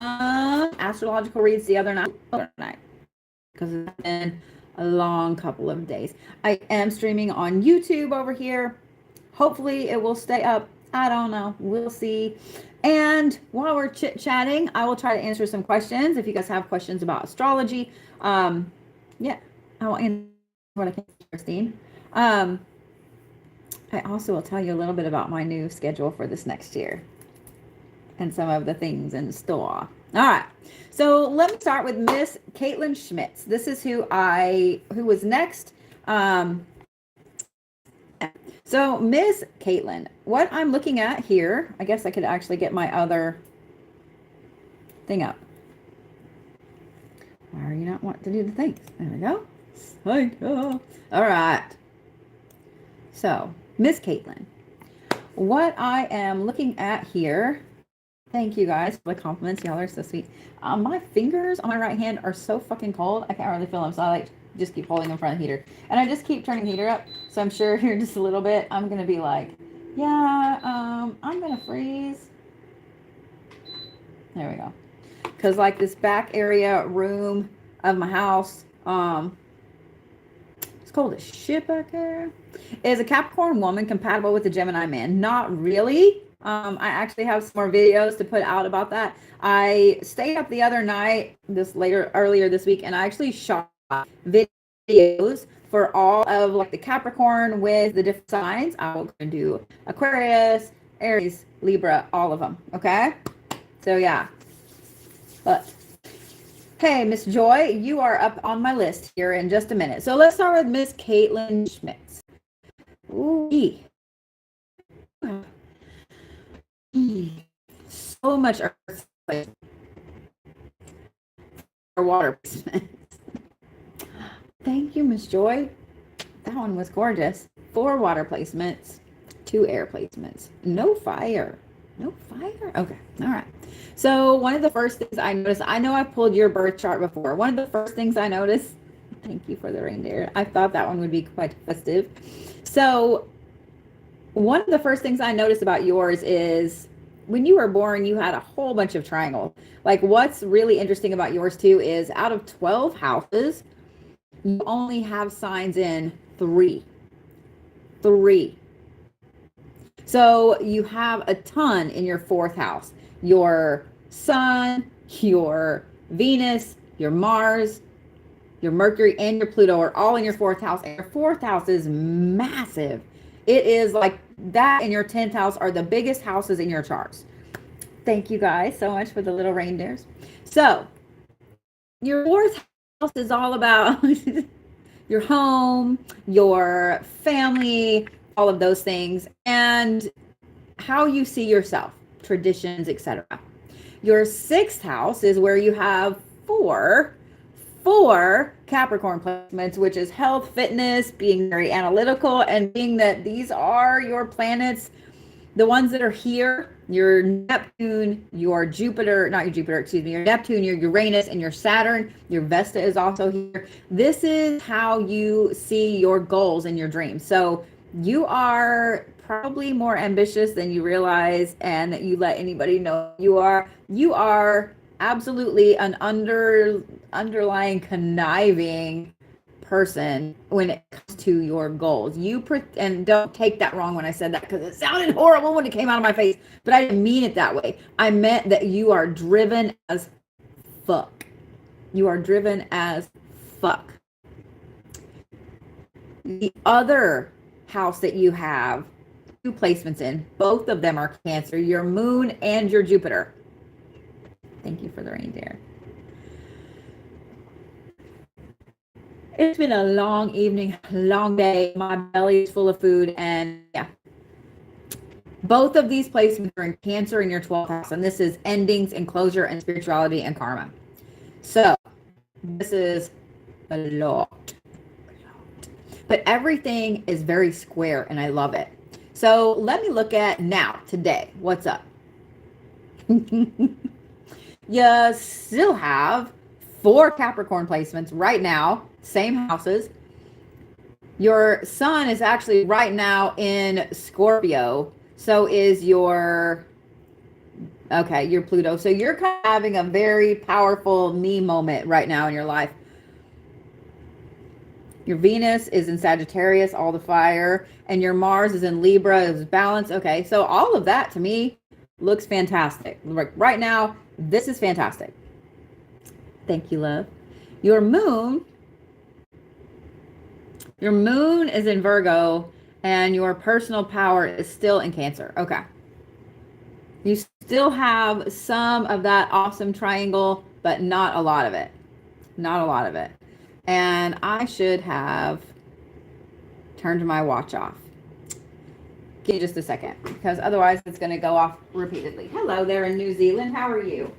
astrological reads the other night because it's been a long couple of days. I am streaming on YouTube over here. Hopefully it will stay up. I don't know. We'll see. And while we're chit-chatting, I will try to answer some questions. If you guys have questions about astrology, yeah, I will answer what I can, Christine. I also will tell you a little bit about my new schedule for this next year and some of the things in store. All right. So let me start with Miss Caitlin Schmitz. This is who was next. So Miss Caitlin, what I'm looking at here, I guess I could actually get my other thing up. Why are you not wanting to do the things? There we go. All right. So Miss Caitlin, what I am looking at here, thank you guys for the compliments. Y'all are so sweet. My fingers on my right hand are so fucking cold. I can't really feel them. So I just keep holding in front of the heater. And I just keep turning the heater up. So I'm sure here just a little bit, I'm going to be like, yeah, I'm going to freeze. There we go. Because like this back area room of my house, it's cold as shit back there. Is a Capricorn woman compatible with a Gemini man? Not really. I actually have some more videos to put out about that. I stayed up the other night, earlier this week, and I actually shot videos for all of like the Capricorn with the different signs. I will do Aquarius, Aries, Libra, all of them. Okay. So yeah, but hey, Miss Joy, you are up on my list here in just a minute. So let's start with Miss Caitlin Schmitz. Ooh. So much earth or water placements. Thank you, Miss Joy. That one was gorgeous. 4 water placements, 2 air placements. No fire. No fire? Okay. All right. So one of the first things I noticed, I know I pulled your birth chart before. One of the first things I noticed, thank you for the reindeer. I thought that one would be quite festive. So one of the first things I noticed about yours is when you were born, you had a whole bunch of triangles. Like what's really interesting about yours too is out of 12 houses, you only have signs in 3. So you have a ton in your 4th house. Your Sun, your Venus, your Mars, your Mercury, and your Pluto are all in your 4th house. And your 4th house is massive. It is like that, and your 10th house are the biggest houses in your charts. Thank you guys so much for the little reindeers. So your 4th house is all about your home, your family, all of those things, and how you see yourself, traditions, etc. Your 6th house is where you have four Capricorn placements, which is health, fitness, being very analytical, and being that these are your planets, the ones that are here, your Neptune, your Jupiter, not your Jupiter, excuse me, your Neptune, your Uranus, and your Saturn. Your Vesta is also here. This is how you see your goals and your dreams. So you are probably more ambitious than you realize and that you let anybody know you are. You are absolutely an underlying conniving person when it comes to your goals. And don't take that wrong when I said that, because it sounded horrible when it came out of my face, but I didn't mean it that way. I meant that you are driven as fuck. You are driven as fuck. The other house that you have 2 placements in, both of them are Cancer, your Moon and your Jupiter. Thank you for the reindeer. It's been a long evening, long day. My belly is full of food, and yeah. Both of these placements are in Cancer in your 12th house, and this is endings and closure and spirituality and karma. So this is a lot. But everything is very square, and I love it. So let me look at now, today. What's up? You still have 4 Capricorn placements right now, same houses. Your sun is actually right now in Scorpio. So is your Okay, you're Pluto. So you're kind of having a very powerful me moment right now in your life. Your Venus is in Sagittarius, all the fire, and your Mars is in Libra, is balance. Okay, so all of that to me looks fantastic. Like right now, this is fantastic. Thank you, love. Your moon is in Virgo, and your personal power is still in Cancer. Okay. You still have some of that awesome triangle, but not a lot of it. Not a lot of it. And I should have turned my watch off. Give me just a second, because otherwise it's going to go off repeatedly. Hello there in New Zealand. How are you?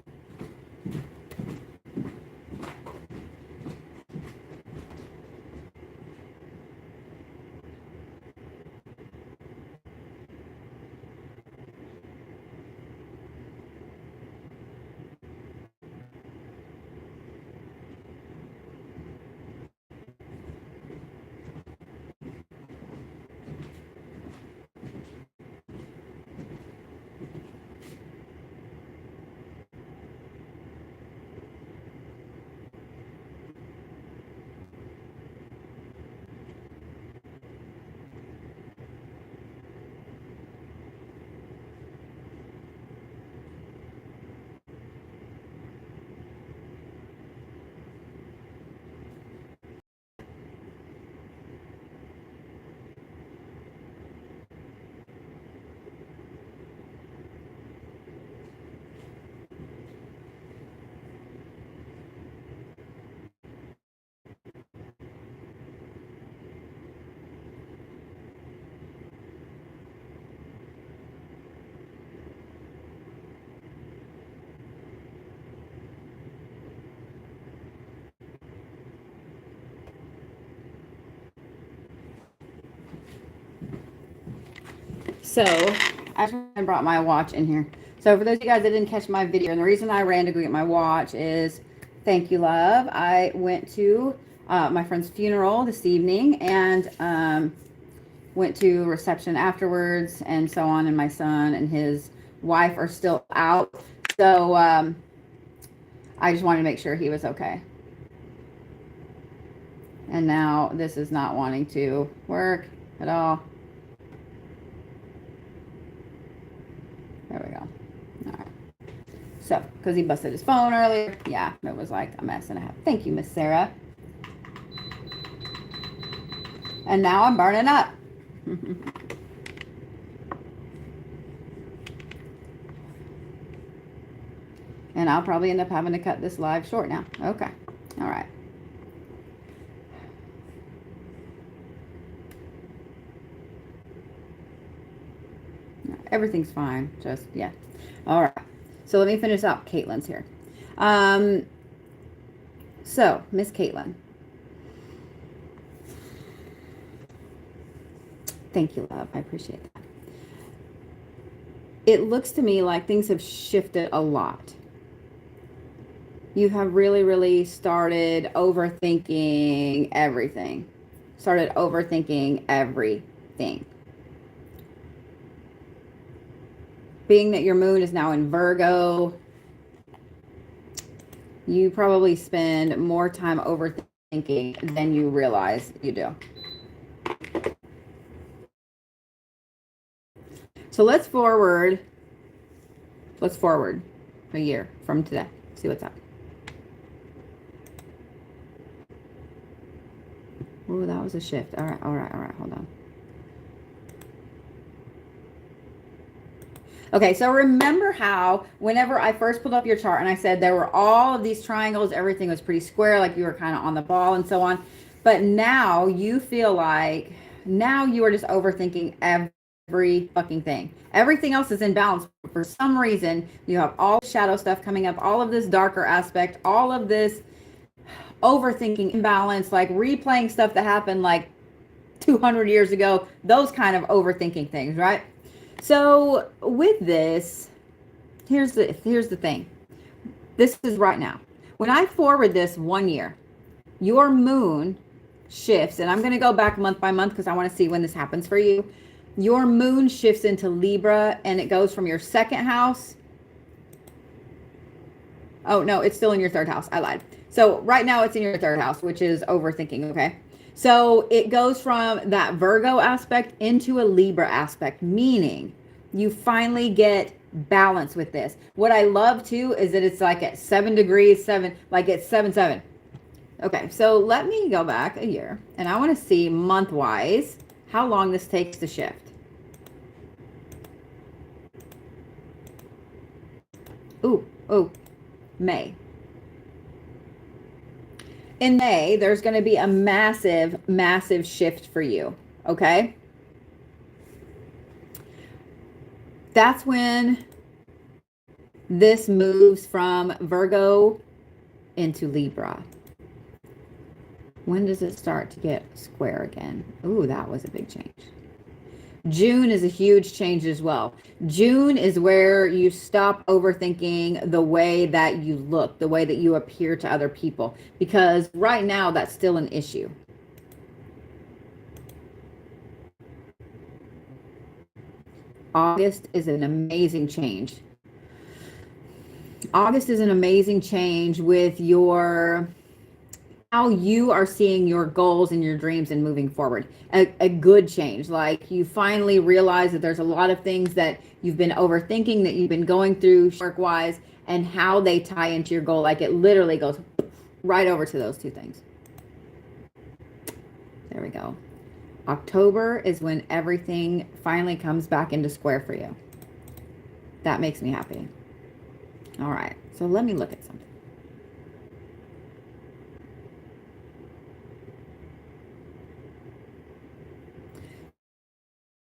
So I brought my watch in here. So for those of you guys that didn't catch my video, and the reason I ran to go get my watch is, thank you, love. I went to my friend's funeral this evening and went to reception afterwards and so on. And my son and his wife are still out. So I just wanted to make sure he was okay. And now this is not wanting to work at all. There we go. All right. So, because he busted his phone earlier. Yeah, it was like a mess and a half. Thank you, Miss Sarah. And now I'm burning up. And I'll probably end up having to cut this live short now. Okay. All right. Everything's fine. Just, yeah. All right. So let me finish up Caitlin's here. So, Miss Caitlin. Thank you, love. I appreciate that. It looks to me like things have shifted a lot. You have really, really started overthinking everything. Started overthinking everything. Being that your moon is now in Virgo, you probably spend more time overthinking than you realize you do. So let's forward a year from today. See what's up. Oh, that was a shift. All right, hold on. Okay, so remember how whenever I first pulled up your chart and I said there were all of these triangles, everything was pretty square, like you were kind of on the ball and so on. But now you feel like now you are just overthinking every fucking thing. Everything else is in balance. For some reason, you have all shadow stuff coming up, all of this darker aspect, all of this overthinking imbalance, like replaying stuff that happened like 200 years ago, those kind of overthinking things, right? So with this, here's the thing. This is right now. When I forward this 1 year, your moon shifts, and I'm going to go back month by month because I want to see when this happens for you. Your moon shifts into Libra, and it goes from your second house Oh, no, it's still in your third house. I lied. So right now it's in your third house, which is overthinking. Okay. So it goes from that Virgo aspect into a Libra aspect, meaning you finally get balance with this. What I love too is that it's like at 7 degrees, like it's 7, 7. Okay. So let me go back a year and I want to see month wise how long this takes to shift. Oh, May. In May, there's going to be a massive, massive shift for you. Okay. That's when this moves from Virgo into Libra. When does it start to get square again? Ooh, that was a big change. June is a huge change as well. June is where you stop overthinking the way that you look, the way that you appear to other people, because right now that's still an issue. August is an amazing change. August is an amazing change with your how you are seeing your goals and your dreams and moving forward. A good change. Like you finally realize that there's a lot of things that you've been overthinking, that you've been going through work wise, and how they tie into your goal. Like it literally goes right over to those two things. There we go. October is when everything finally comes back into square for you. That makes me happy. All right. So let me look at something.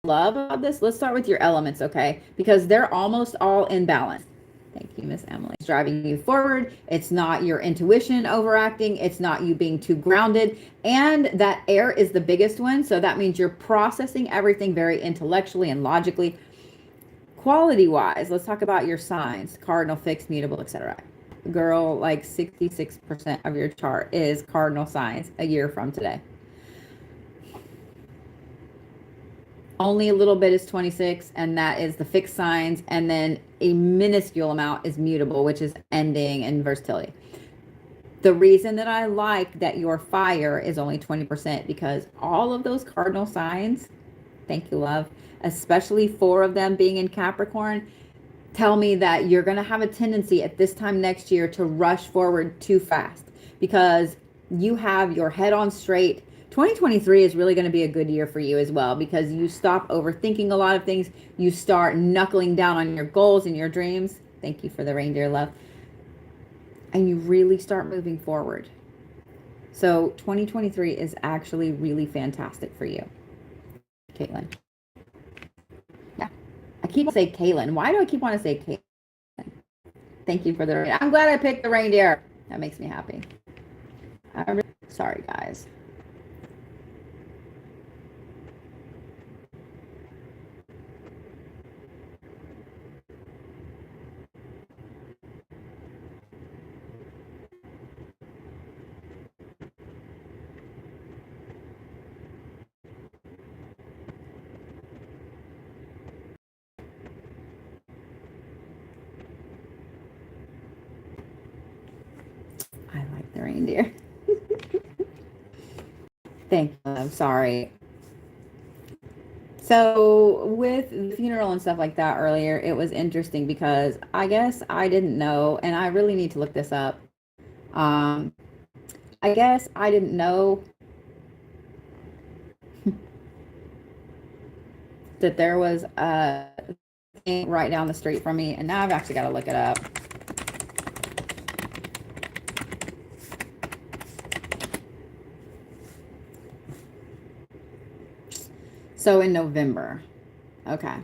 Love about this, let's start with your elements, okay? Because they're almost all in balance. Thank you, Miss Emily. It's driving you forward. It's not your intuition overacting. It's not you being too grounded. And that air is the biggest one. So that means you're processing everything very intellectually and logically. Quality wise, let's talk about your signs: cardinal, fixed, mutable, etc. Girl, like 66% of your chart is cardinal signs a year from today. Only a little bit is 26, and that is the fixed signs, and then a minuscule amount is mutable, which is ending and versatility. The reason that I like that your fire is only 20% because all of those cardinal signs, thank you, love, especially 4 of them being in Capricorn, tell me that you're going to have a tendency at this time next year to rush forward too fast because you have your head on straight. 2023 is really going to be a good year for you as well because you stop overthinking a lot of things. You start knuckling down on your goals and your dreams. Thank you for the reindeer love. And you really start moving forward. So 2023 is actually really fantastic for you. Caitlin. Yeah. I keep wanting to say Kaylin. Why do I keep wanting to say Kaylin? Thank you for the reindeer. I'm glad I picked the reindeer. That makes me happy. Sorry, guys. I like the reindeer. Thank you. I'm sorry. So with the funeral and stuff like that earlier, it was interesting because I guess I didn't know, and I really need to look this up. I guess I didn't know that there was a thing right down the street from me, and now I've actually got to look it up. So in November. Okay.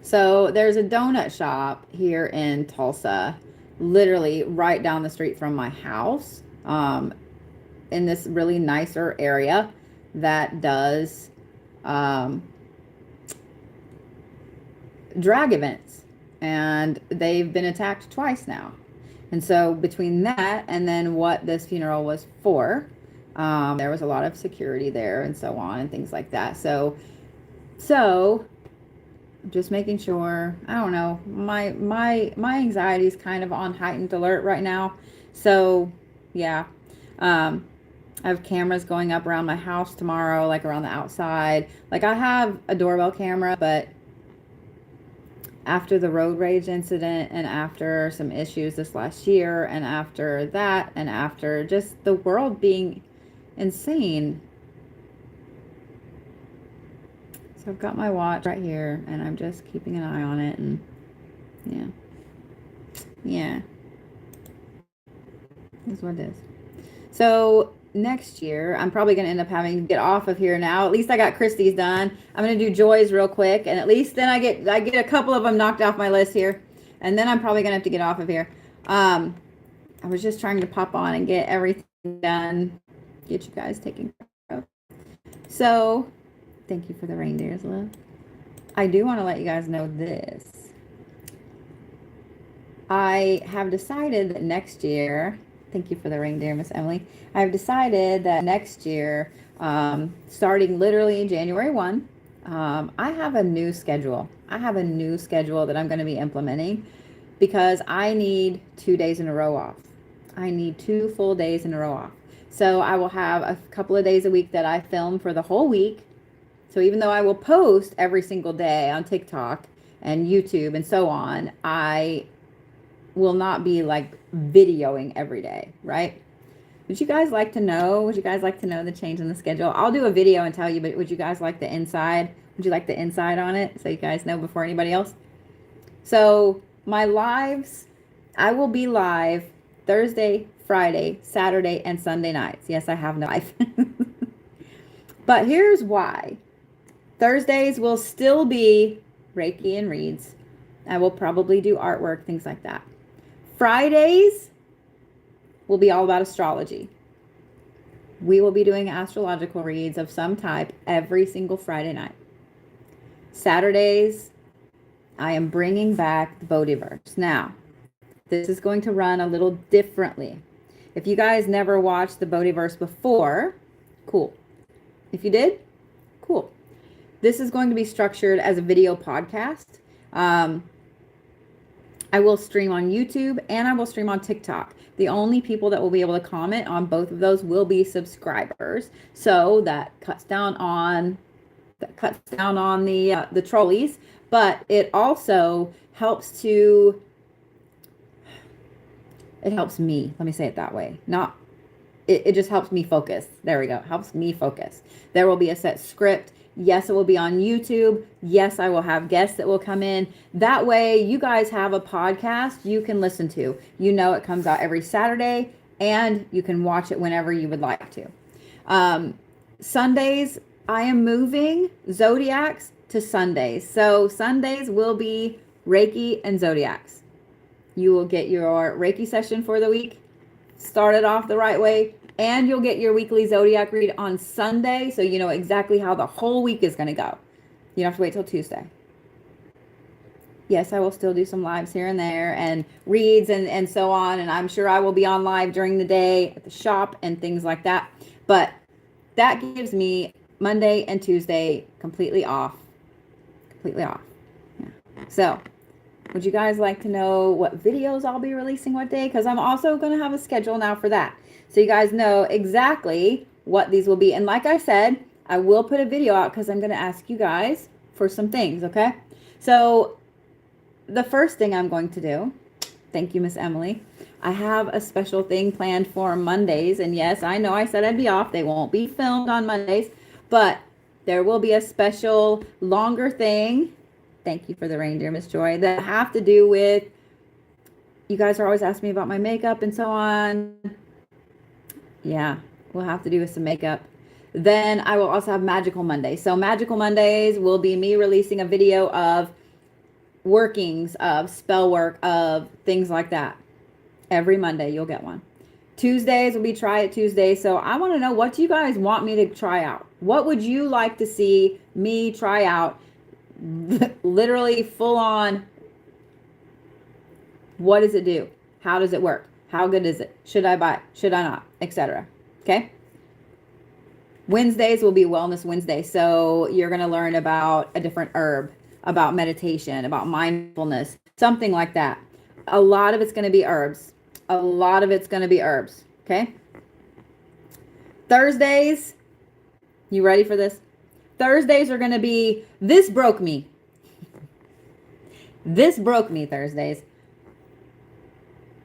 So there's a donut shop here in Tulsa, literally right down the street from my house, in this really nicer area that does drag events. And they've been attacked twice now. And so between that and then what this funeral was for, there was a lot of security there and so on and things like that. So just making sure. I don't know. My anxiety is kind of on heightened alert right now. So, yeah. Um, I have cameras going up around my house tomorrow, like around the outside. Like I have a doorbell camera, but after the road rage incident and after some issues this last year and after that and after just the world being insane. So I've got my watch right here and I'm just keeping an eye on it and yeah. Yeah. That's what it is. So next year, I'm probably going to end up having to get off of here now. At least I got Christie's done. I'm going to do Joy's real quick, and at least then I get a couple of them knocked off my list here, and then I'm probably going to have to get off of here. I was just trying to pop on and get everything done, get you guys taken care of. So, thank you for the reindeers, love. I do want to let you guys know this. I have decided that next year, thank you for the reindeer, Miss Emily. I've decided that next year, starting literally January 1, I have a new schedule. I have a new schedule that I'm going to be implementing because I need 2 days in a row off. I need 2 full days in a row off. So I will have a couple of days a week that I film for the whole week. So even though I will post every single day on TikTok and YouTube and so on, I will not be like videoing every day, right? Would you guys like to know? Would you guys like to know the change in the schedule? I'll do a video and tell you, but would you guys like the inside? Would you like the inside on it so you guys know before anybody else? So my lives, I will be live Thursday, Friday, Saturday, and Sunday nights. Yes, I have no life. But here's why. Thursdays will still be Reiki and reads. I will probably do artwork, things like that. Fridays will be all about astrology. We will be doing astrological reads of some type every single Friday night. Saturdays, I am bringing back the Bodhiverse. Now, this is going to run a little differently. If you guys never watched the Bodhiverse before, cool. If you did, cool. This is going to be structured as a video podcast. I will stream on YouTube and I will stream on TikTok. The only people that will be able to comment on both of those will be subscribers. So that cuts down on the trolleys, but it also helps me. Let me say it that way. It just helps me focus. There we go. Helps me focus. There will be a set script. Yes, it will be on YouTube. Yes, I will have guests that will come in. That way, you guys have a podcast you can listen to. You know it comes out every Saturday, and you can watch it whenever you would like to. Sundays, I am moving Zodiacs to Sundays. So Sundays will be Reiki and Zodiacs. You will get your Reiki session for the week, start it off the right way, and you'll get your weekly Zodiac read on Sunday, so you know exactly how the whole week is going to go. You don't have to wait till Tuesday. Yes, I will still do some lives here and there and reads and so on, and I'm sure I will be on live during the day at the shop and things like that. But that gives me Monday and Tuesday completely off. Completely off. Yeah. So, would you guys like to know what videos I'll be releasing what day? Because I'm also going to have a schedule now for that. So you guys know exactly what these will be. And like I said, I will put a video out because I'm going to ask you guys for some things, okay? So the first thing I'm going to do, thank you, Miss Emily. I have a special thing planned for Mondays. And yes, I know I said I'd be off. They won't be filmed on Mondays, but there will be a special longer thing. Thank you for the reindeer, Miss Joy, that have to do with, you guys are always asking me about my makeup and so on. Yeah, we'll have to do with some makeup. Then I will also have Magical Mondays. So Magical Mondays will be me releasing a video of workings, of spell work, of things like that. Every Monday you'll get one. Tuesdays will be Try It Tuesday. So I want to know, what do you guys want me to try out? What would you like to see me try out? Literally full on. What does it do? How does it work? How good is it? Should I buy it? Should I not? Etc. Okay. Wednesdays will be Wellness Wednesday. So you're going to learn about a different herb. about meditation, about mindfulness, something like that. A lot of it's going to be herbs. A lot of it's going to be herbs. Okay. Thursdays, you ready for this? Thursdays are going to be this broke me. This broke me Thursdays.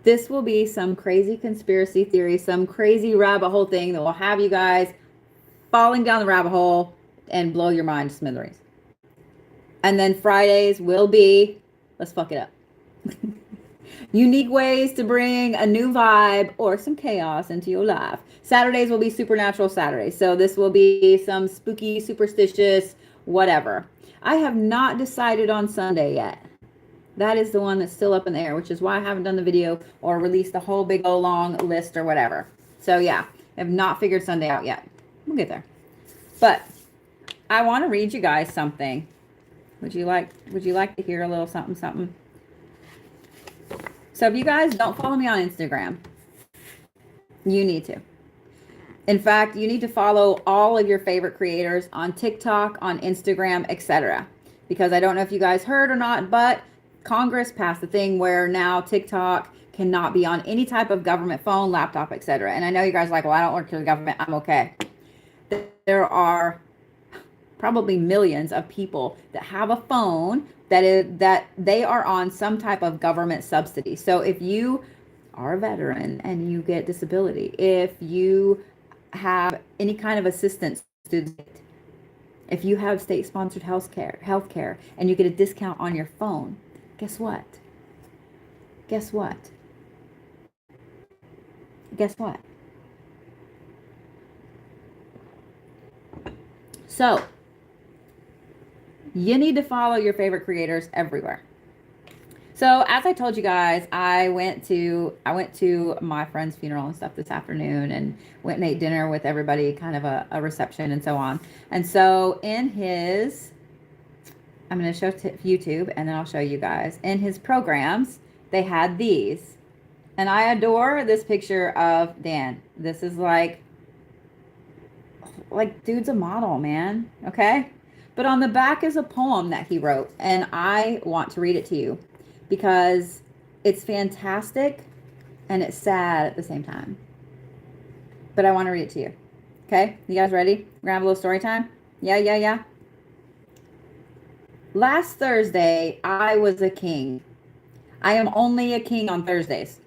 This will be some crazy conspiracy theory, some crazy rabbit hole thing that will have you guys falling down the rabbit hole and blow your mind to smithereens. And then Fridays will be, let's fuck it up. Unique ways to bring a new vibe or some chaos into your life. Saturdays will be supernatural Saturdays. So this will be some spooky, superstitious, whatever. I have not decided on Sunday yet. That is the one that's still up in the air, which is why I haven't done the video or released a whole big old long list or whatever. So yeah, I have not figured Sunday out yet. We'll get there. But I want to read you guys something. Would you like to hear a little something? So if you guys don't follow me on Instagram, you need to. In fact, you need to follow all of your favorite creators on TikTok, on Instagram, etc. Because I don't know if you guys heard or not, but Congress passed a thing where now TikTok cannot be on any type of government phone, laptop, etc. And I know you guys are like, well, I don't work for the government. I'm okay. There are probably millions of people that have a phone that they are on some type of government subsidy. So if you are a veteran and you get disability, if you have any kind of assistance through the state, if you have state-sponsored healthcare and you get a discount on your phone, guess what? Guess what? Guess what? So you need to follow your favorite creators everywhere. So as I told you guys, I went to my friend's funeral and stuff this afternoon and went and ate dinner with everybody, kind of a reception and so on. And so in his, I'm going to show YouTube and then I'll show you guys. In his programs, they had these. And I adore this picture of Dan. This is like dude's a model, man. Okay? But on the back is a poem that he wrote, and I want to read it to you because it's fantastic and it's sad at the same time. But I want to read it to you. Okay? You guys ready? We're going to have a little story time? Yeah. Last Thursday, I was a king. I am only a king on Thursdays.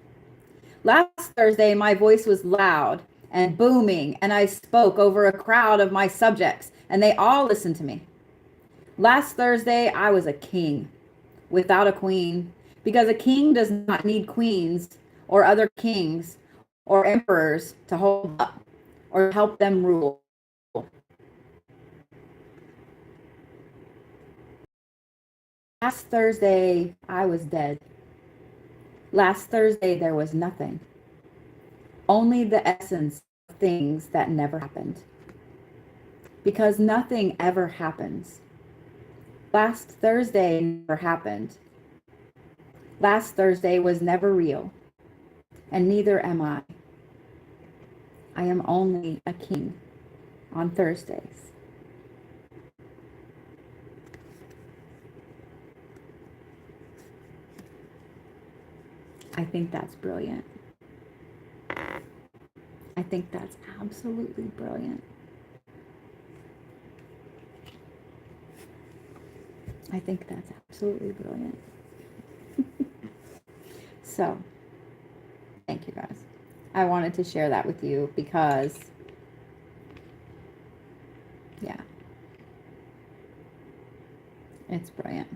Last Thursday, my voice was loud and booming, and I spoke over a crowd of my subjects, and they all listened to me. Last Thursday, I was a king without a queen, because a king does not need queens or other kings or emperors to hold up or help them rule. Last Thursday, I was dead. Last Thursday, there was nothing. Only the essence of things that never happened. Because nothing ever happens. Last Thursday never happened. Last Thursday was never real, and neither am I. I am only a king on Thursdays. I think that's brilliant. I think that's absolutely brilliant. I think that's absolutely brilliant. So, thank you guys. I wanted to share that with you because, yeah, it's brilliant.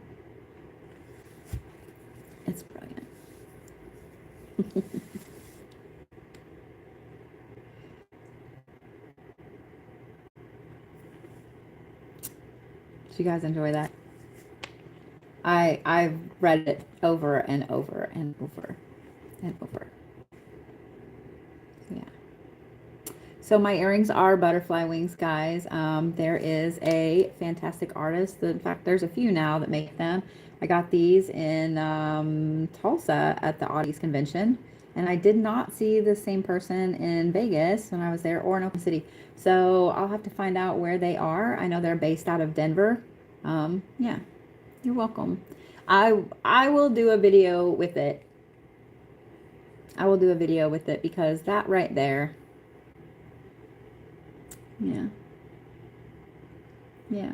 It's brilliant. Did you guys enjoy that? I've read it over and over and over and over. Yeah. So my earrings are butterfly wings, guys. There is a fantastic artist. In fact, there's a few now that make them. I got these in Tulsa at the Audie's convention. And I did not see the same person in Vegas when I was there or in Oklahoma City. So I'll have to find out where they are. I know they're based out of Denver. Yeah. You're welcome. I will do a video with it. I will do a video with it because that right there. Yeah. Yeah.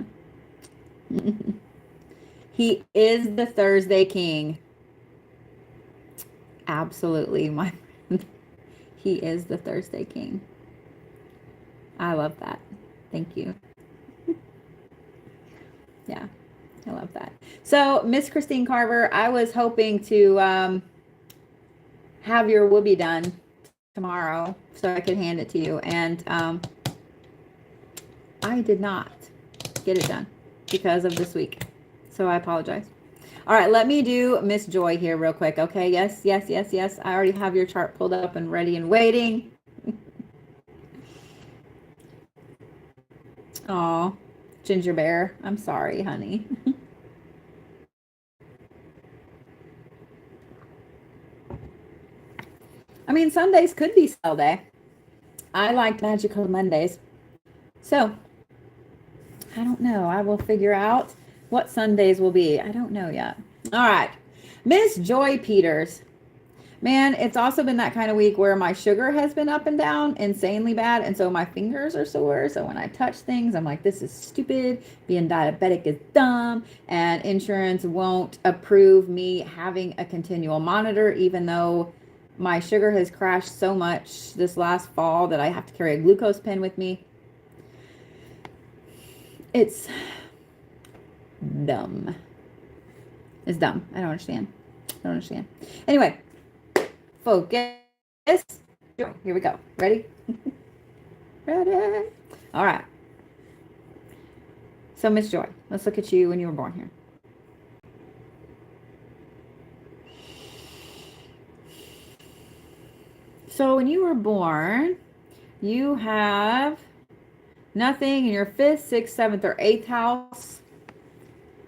He is the Thursday king. Absolutely, my friend. He is the Thursday king. I love that. Thank you. Yeah, I love that. So, Miss Christine Carver, I was hoping to have your whoopee done tomorrow so I could hand it to you. And I did not get it done because of this week. So I apologize. All right, let me do Miss Joy here real quick. Okay, yes, yes, yes, yes. I already have your chart pulled up and ready and waiting. Oh, Ginger Bear, I'm sorry, honey. I mean, Sundays could be sale day. I liked Magical Mondays. So, I don't know. I will figure out what Sundays will be. I don't know yet. All right. Miss Joy Peters. Man, it's also been that kind of week where my sugar has been up and down insanely bad. And so my fingers are sore. So when I touch things, I'm like, this is stupid. Being diabetic is dumb. And insurance won't approve me having a continual monitor, even though my sugar has crashed so much this last fall that I have to carry a glucose pen with me. It's dumb. It's dumb. I don't understand. Anyway, focus. Here we go. Ready? Ready? All right. So, Miss Joy, let's look at you when you were born here. So, when you were born, you have nothing in your 5th, 6th, 7th, or 8th house.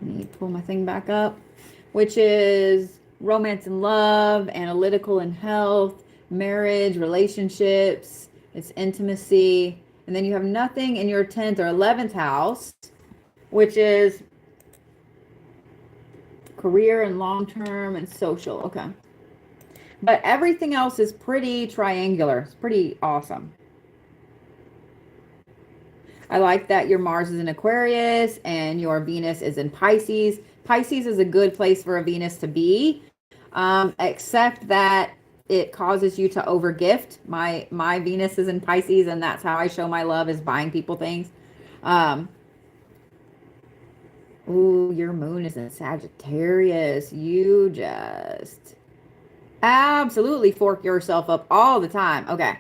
Let me pull my thing back up, which is romance and love, analytical and health, marriage, relationships, it's intimacy. And then you have nothing in your 10th or 11th house, which is career and long-term and social. Okay. But everything else is pretty triangular. It's pretty awesome. I like that your Mars is in Aquarius and your Venus is in Pisces. Pisces is a good place for a Venus to be, except that it causes you to overgift. My Venus is in Pisces, and that's how I show my love, is buying people things. Ooh, your moon is in Sagittarius. You just absolutely fork yourself up all the time. Okay.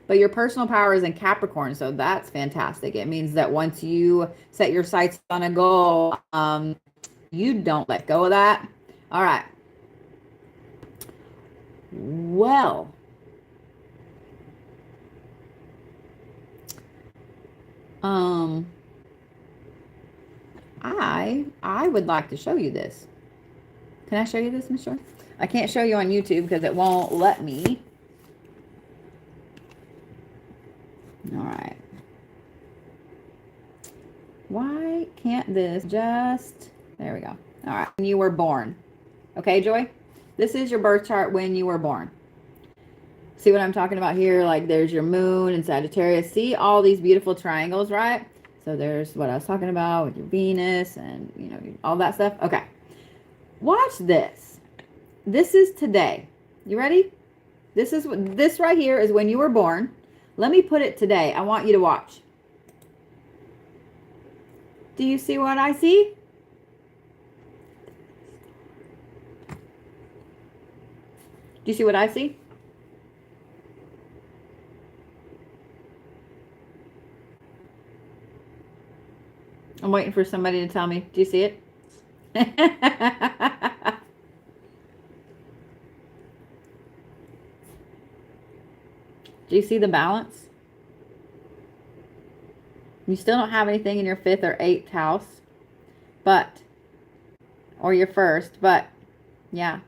But your personal power is in Capricorn, so that's fantastic. It means that once you set your sights on a goal, you don't let go of that. All right. Well, I would like to show you this. Can I show you this, Miss Joy? I can't show you on YouTube because it won't let me. All right. Why can't this just... There we go. All right. When you were born. Okay, Joy? This is your birth chart when you were born. See what I'm talking about here? Like there's your moon and Sagittarius. See all these beautiful triangles, right? So there's what I was talking about with your Venus and, you know, all that stuff. Okay. Watch this. This is today. You ready? This right here is when you were born. Let me put it today. I want you to watch. Do you see what I see? Do you see what I see? I'm waiting for somebody to tell me. Do you see it? Do you see the balance? You still don't have anything in your 5th or 8th house, but, or your 1st, but yeah.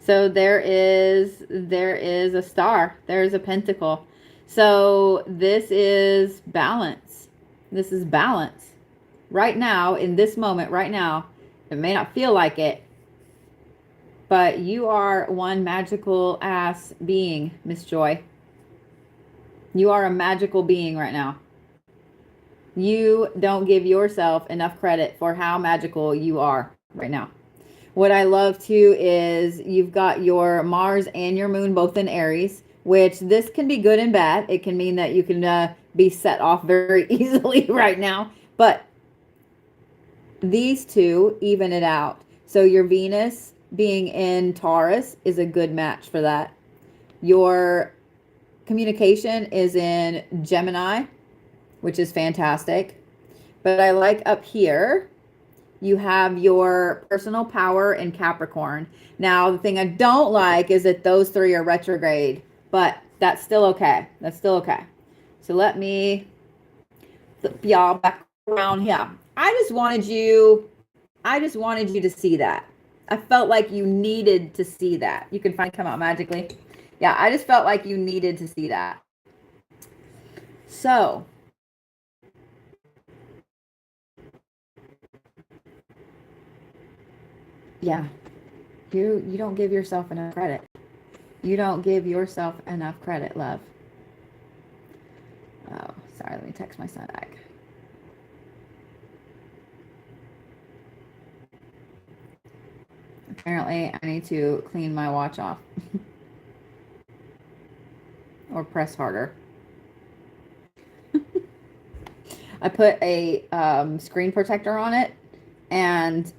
So there is a star. There's a pentacle. So this is balance. This is balance. Right now, in this moment, right now, It may not feel like it, but you are one magical ass being, Miss Joy. You are a magical being right now. You don't give yourself enough credit for how magical you are right now. What I love too is you've got your Mars and your moon both in Aries, which this can be good and bad. It can mean that you can be set off very easily right now, but these two even it out. So your Venus being in Taurus is a good match for that. Your communication is in Gemini, which is fantastic. But I like up here, you have your personal power in Capricorn. Now, the thing I don't like is that those three are retrograde, but that's still okay. That's still okay. So let me flip y'all back around here. I just wanted you to see that. I felt like you needed to see that. You can finally come out magically. Yeah, I just felt like you needed to see that. So, yeah, you don't give yourself enough credit. You don't give yourself enough credit, love. Oh, sorry, let me text my son back. Apparently, I need to clean my watch off. Or press harder. I put a screen protector on it, and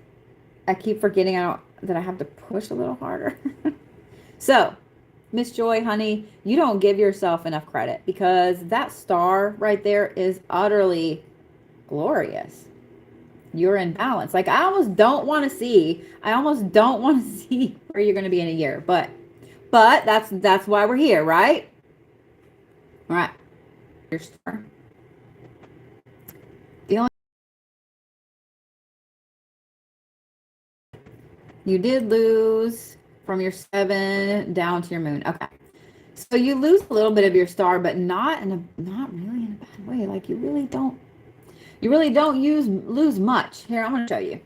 I keep forgetting that I have to push a little harder. So, Miss Joy, honey, you don't give yourself enough credit because that star right there is utterly glorious. You're in balance. Like I almost don't want to see where you're going to be in a year, but that's why we're here, right? All right. Your star. You did lose from your 7 down to your moon. Okay. So you lose a little bit of your star, but not really in a bad way. Like you really don't lose much. Here, I'm going to show you.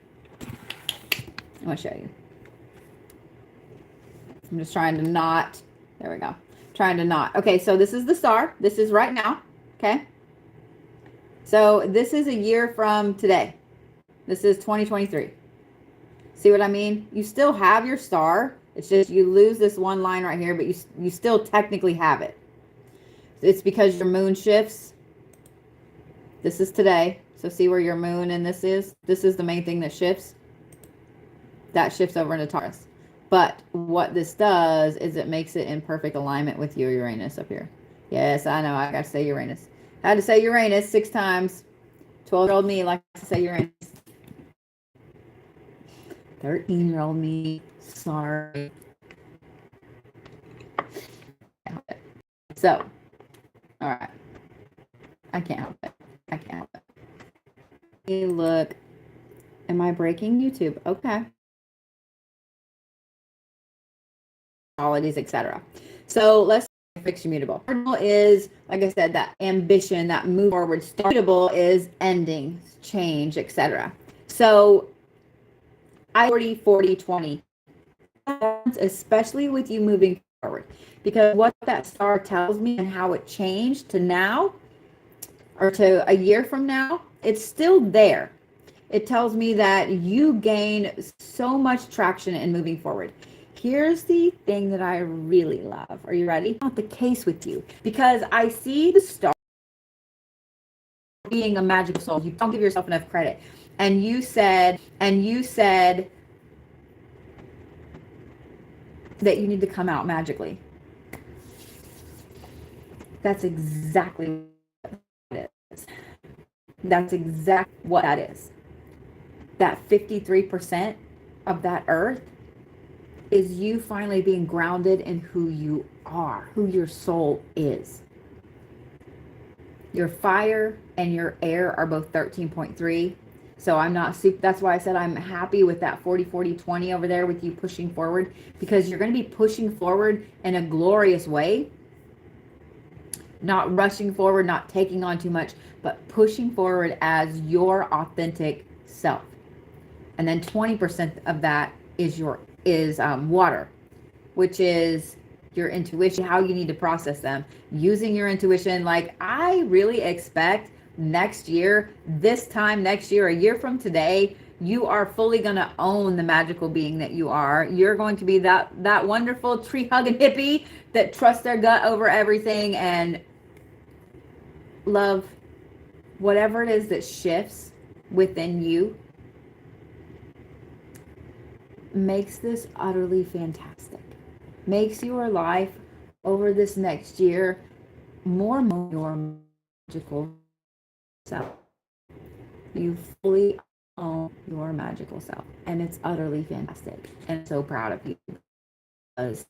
I'm just trying to not. There we go. Trying to not. Okay, so this is the star. This is right now. Okay. So this is a year from today. This is 2023. See what I mean? You still have your star. It's just you lose this one line right here, but you still technically have it. It's because your moon shifts. This is today. So see where your moon and this is? This is the main thing that shifts. That shifts over into Taurus. But what this does is it makes it in perfect alignment with your Uranus up here. Yes, I know. I got to say Uranus. I had to say Uranus 6 times. 12-year-old me likes to say Uranus. 13-year-old me. Sorry. So, all right. I can't help it. Hey, look. Am I breaking YouTube? Okay. Qualities, etc. So let's fix immutable. Cardinal is, like I said, that ambition, that move forward. Immutable is ending, change, etc. So I 40-40-20, especially with you moving forward, because what that star tells me and how it changed to now or to a year from now, it's still there. It tells me that you gain so much traction in moving forward. Here's the thing that I really love. Are you ready? Not the case with you, because I see the star being a magical soul. You don't give yourself enough credit. And you said that you need to come out magically. That's exactly what it is. That's exactly what that is. That 53% of that earth is you finally being grounded in who you are, who your soul is. Your fire and your air are both 13.3. So I'm not super, that's why I said I'm happy with that 40-40-20 over there with you pushing forward, because you're going to be pushing forward in a glorious way. Not rushing forward, not taking on too much, but pushing forward as your authentic self. And then 20% of that is water, which is your intuition, how you need to process them, using your intuition. Like, I really expect next year, this time next year, a year from today, you are fully going to own the magical being that you are. You're going to be that wonderful tree hugging hippie that trusts their gut over everything and love whatever it is that shifts within you. Makes this utterly fantastic. Makes your life over this next year more your magical self. You fully own your magical self, and it's utterly fantastic. And I'm so proud of you, because